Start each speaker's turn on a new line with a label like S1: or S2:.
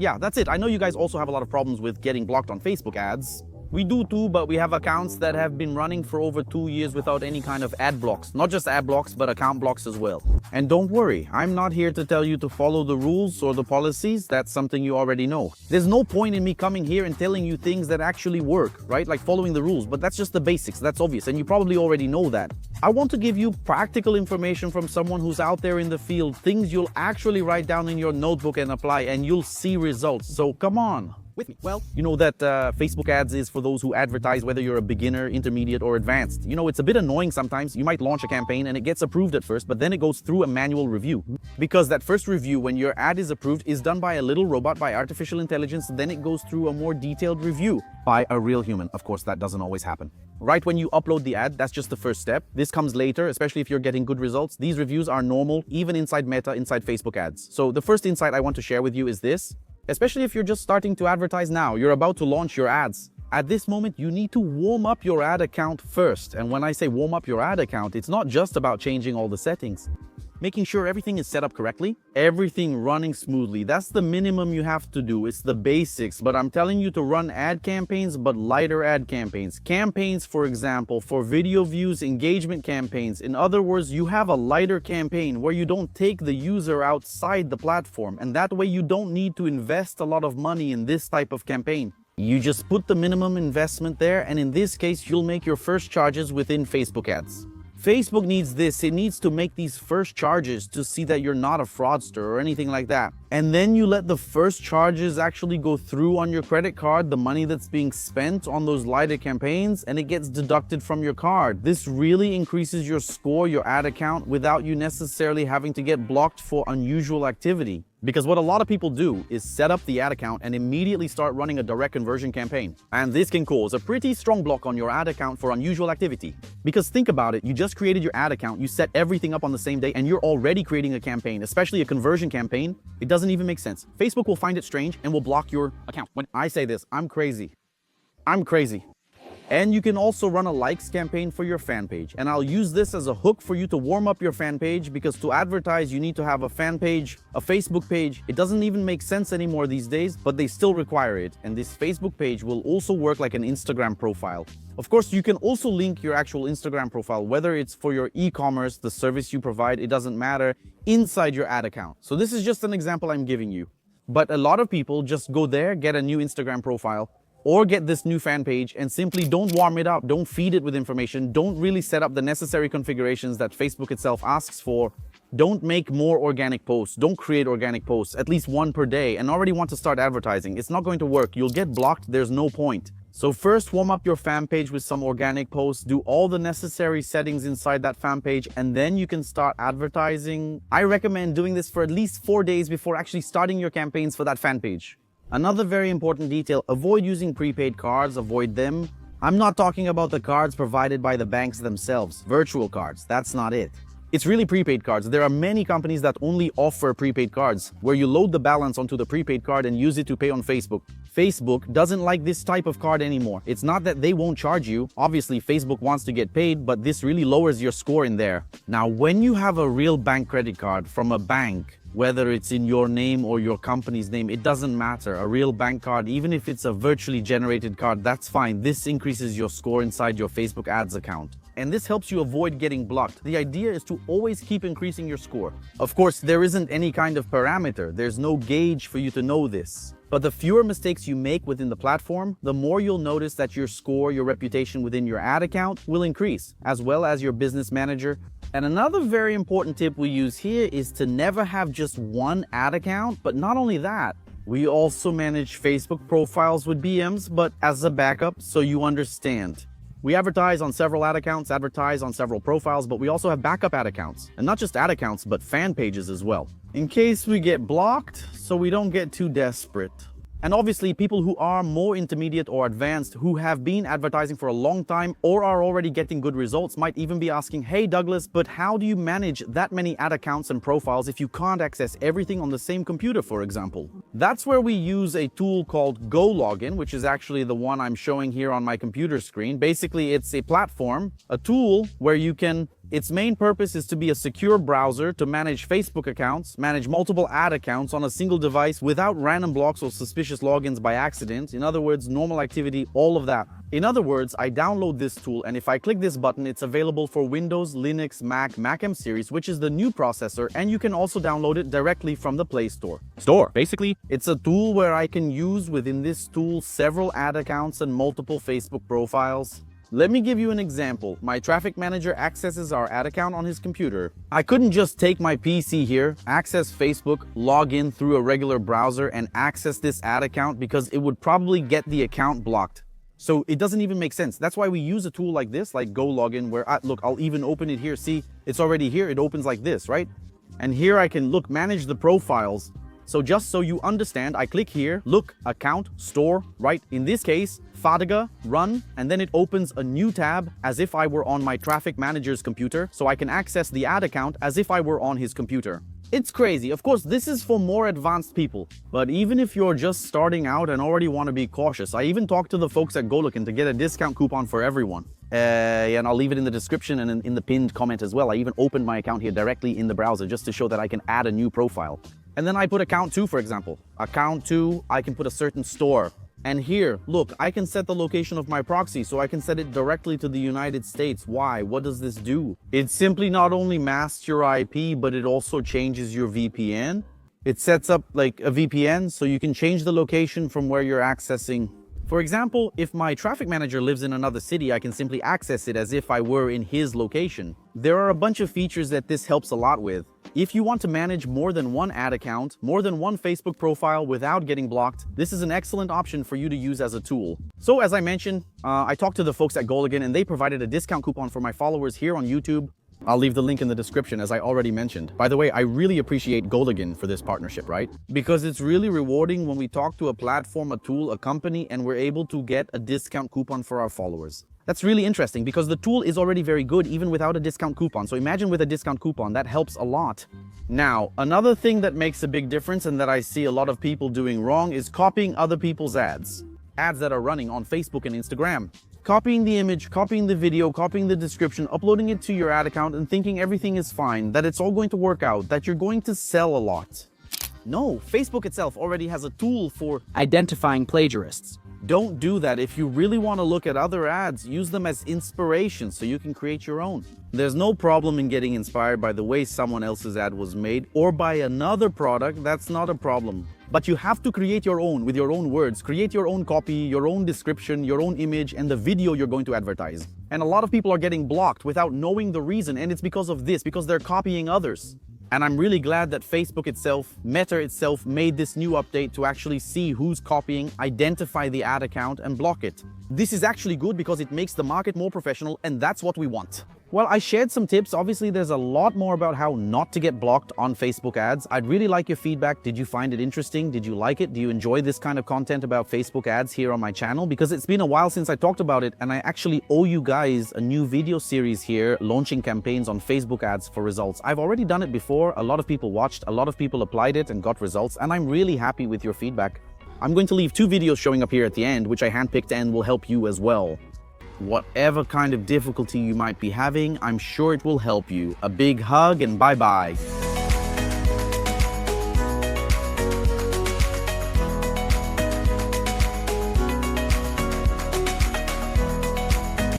S1: Yeah, that's it. I know you guys also have a lot of problems with getting blocked on Facebook ads. We do too, but we have accounts that have been running for over 2 years without any kind of ad blocks. Not just ad blocks, but account blocks as well. And don't worry, I'm not here to tell you to follow the rules or the policies. That's something you already know. There's no point in me coming here and telling you things that actually work, right? Like following the rules, but that's just the basics. That's obvious, and you probably already know that. I want to give you practical information from someone who's out there in the field, things you'll actually write down in your notebook and apply, and you'll see results. So come on. With me. Well, you know that Facebook ads is for those who advertise whether you're a beginner, intermediate, or advanced. You know, it's a bit annoying sometimes. You might launch a campaign and it gets approved at first, but then it goes through a manual review. Because that first review, when your ad is approved, is done by a little robot, by artificial intelligence. Then it goes through a more detailed review by a real human. Of course, that doesn't always happen. Right when you upload the ad, that's just the first step. This comes later, especially if you're getting good results. These reviews are normal, even inside Meta, inside Facebook ads. So the first insight I want to share with you is this. Especially if you're just starting to advertise now, you're about to launch your ads. At this moment, you need to warm up your ad account first. And when I say warm up your ad account, it's not just about changing all the settings. Making sure everything is set up correctly, everything running smoothly. That's the minimum you have to do. It's the basics, but I'm telling you to run ad campaigns, but lighter ad campaigns. Campaigns, for example, for video views, engagement campaigns. In other words, you have a lighter campaign where you don't take the user outside the platform, and that way you don't need to invest a lot of money in this type of campaign. You just put the minimum investment there, and in this case, you'll make your first charges within Facebook ads. Facebook needs this. It needs to make these first charges to see that you're not a fraudster or anything like that. And then you let the first charges actually go through on your credit card, the money that's being spent on those lighter campaigns, and it gets deducted from your card. This really increases your score, your ad account, without you necessarily having to get blocked for unusual activity. Because what a lot of people do is set up the ad account and immediately start running a direct conversion campaign. And this can cause a pretty strong block on your ad account for unusual activity. Because think about it, you just created your ad account, you set everything up on the same day, and you're already creating a campaign, especially a conversion campaign. It doesn't even make sense. Facebook will find it strange and will block your account. When I say this, I'm crazy. I'm crazy. And you can also run a likes campaign for your fan page. And I'll use this as a hook for you to warm up your fan page, because to advertise, you need to have a fan page, a Facebook page. It doesn't even make sense anymore these days, but they still require it. And this Facebook page will also work like an Instagram profile. Of course, you can also link your actual Instagram profile, whether it's for your e-commerce, the service you provide, it doesn't matter, inside your ad account. So this is just an example I'm giving you. But a lot of people just go there, get a new Instagram profile, or get this new fan page and simply don't warm it up, don't feed it with information, don't really set up the necessary configurations that Facebook itself asks for, don't make more organic posts, don't create organic posts, at least one per day, and already want to start advertising. It's not going to work. You'll get blocked. There's no point. So first, warm up your fan page with some organic posts, do all the necessary settings inside that fan page, and then you can start advertising. I recommend doing this for at least 4 days before actually starting your campaigns for that fan page. Another very important detail, avoid using prepaid cards, avoid them. I'm not talking about the cards provided by the banks themselves, virtual cards, that's not it. It's really prepaid cards. There are many companies that only offer prepaid cards, where you load the balance onto the prepaid card and use it to pay on Facebook. Facebook doesn't like this type of card anymore. It's not that they won't charge you. Obviously, Facebook wants to get paid, but this really lowers your score in there. Now, when you have a real bank credit card from a bank, whether it's in your name or your company's name, it doesn't matter. A real bank card, even if it's a virtually generated card, that's fine. This increases your score inside your Facebook ads account. And this helps you avoid getting blocked. The idea is to always keep increasing your score. Of course, there isn't any kind of parameter. There's no gauge for you to know this. But the fewer mistakes you make within the platform, the more you'll notice that your score, your reputation within your ad account will increase, as well as your business manager. And another very important tip we use here is to never have just one ad account, but not only that, we also manage Facebook profiles with BMs, but as a backup, so you understand. We advertise on several ad accounts, advertise on several profiles, but we also have backup ad accounts. And not just ad accounts, but fan pages as well, in case we get blocked, so we don't get too desperate. And obviously, people who are more intermediate or advanced, who have been advertising for a long time or are already getting good results, might even be asking, hey Douglas, but how do you manage that many ad accounts and profiles if you can't access everything on the same computer, for example? That's where we use a tool called Go Login, which is actually the one I'm showing here on my computer screen. Basically, it's a platform, a tool where you can Its main purpose is to be a secure browser to manage Facebook accounts, manage multiple ad accounts on a single device without random blocks or suspicious logins by accident. In other words, normal activity, all of that. In other words, I download this tool, and if I click this button, it's available for Windows, Linux, Mac M series, which is the new processor, and you can also download it directly from the Play Store. Basically, it's a tool where I can use within this tool several ad accounts and multiple Facebook profiles. Let me give you an example. My traffic manager accesses our ad account on his computer. I couldn't just take my PC here, access Facebook, log in through a regular browser, and access this ad account because it would probably get the account blocked. So it doesn't even make sense. That's why we use a tool like this, like Go Login, where look, I'll even open it here. See, it's already here. It opens like this, right? And here I can manage the profiles. So just so you understand, I click here, look, account, store, right? In this case, Fadiga, run, and then it opens a new tab as if I were on my traffic manager's computer, so I can access the ad account as if I were on his computer. It's crazy. Of course, this is for more advanced people, but even if you're just starting out and already want to be cautious, I even talked to the folks at GoLookin to get a discount coupon for everyone. And I'll leave it in the description and in the pinned comment as well. I even opened my account here directly in the browser just to show that I can add a new profile. And then I put account 2, for example. Account 2, I can put a certain store. And here, look, I can set the location of my proxy, so I can set it directly to the United States. Why? What does this do? It simply not only masks your IP, but it also changes your VPN. It sets up like a VPN, so you can change the location from where you're accessing. For example, if my traffic manager lives in another city, I can simply access it as if I were in his location. There are a bunch of features that this helps a lot with. If you want to manage more than one ad account, more than one Facebook profile without getting blocked, this is an excellent option for you to use as a tool. So as I mentioned, I talked to the folks at GoLookin and they provided a discount coupon for my followers here on YouTube. I'll leave the link in the description as I already mentioned. By the way, I really appreciate GoLookin for this partnership, right? Because it's really rewarding when we talk to a platform, a tool, a company, and we're able to get a discount coupon for our followers. That's really interesting because the tool is already very good even without a discount coupon. So imagine with a discount coupon, that helps a lot. Now, another thing that makes a big difference and that I see a lot of people doing wrong is copying other people's ads. Ads that are running on Facebook and Instagram. Copying the image, copying the video, copying the description, uploading it to your ad account and thinking everything is fine, that it's all going to work out, that you're going to sell a lot. No, Facebook itself already has a tool for
S2: identifying plagiarists.
S1: Don't do that. If you really want to look at other ads, use them as inspiration so you can create your own. There's no problem in getting inspired by the way someone else's ad was made or by another product. That's not a problem. But you have to create your own with your own words. Create your own copy, your own description, your own image, and the video you're going to advertise. And a lot of people are getting blocked without knowing the reason, and it's because of this, because they're copying others. And I'm really glad that Facebook itself, Meta itself, made this new update to actually see who's copying, identify the ad account, and block it. This is actually good because it makes the market more professional, and that's what we want. Well, I shared some tips. Obviously, there's a lot more about how not to get blocked on Facebook ads. I'd really like your feedback. Did you find it interesting? Did you like it? Do you enjoy this kind of content about Facebook ads here on my channel? Because it's been a while since I talked about it, and I actually owe you guys a new video series here, launching campaigns on Facebook ads for results. I've already done it before. A lot of people watched, a lot of people applied it and got results, and I'm really happy with your feedback. I'm going to leave 2 videos showing up here at the end, which I handpicked and will help you as well. Whatever kind of difficulty you might be having, I'm sure it will help you. A big hug and bye-bye.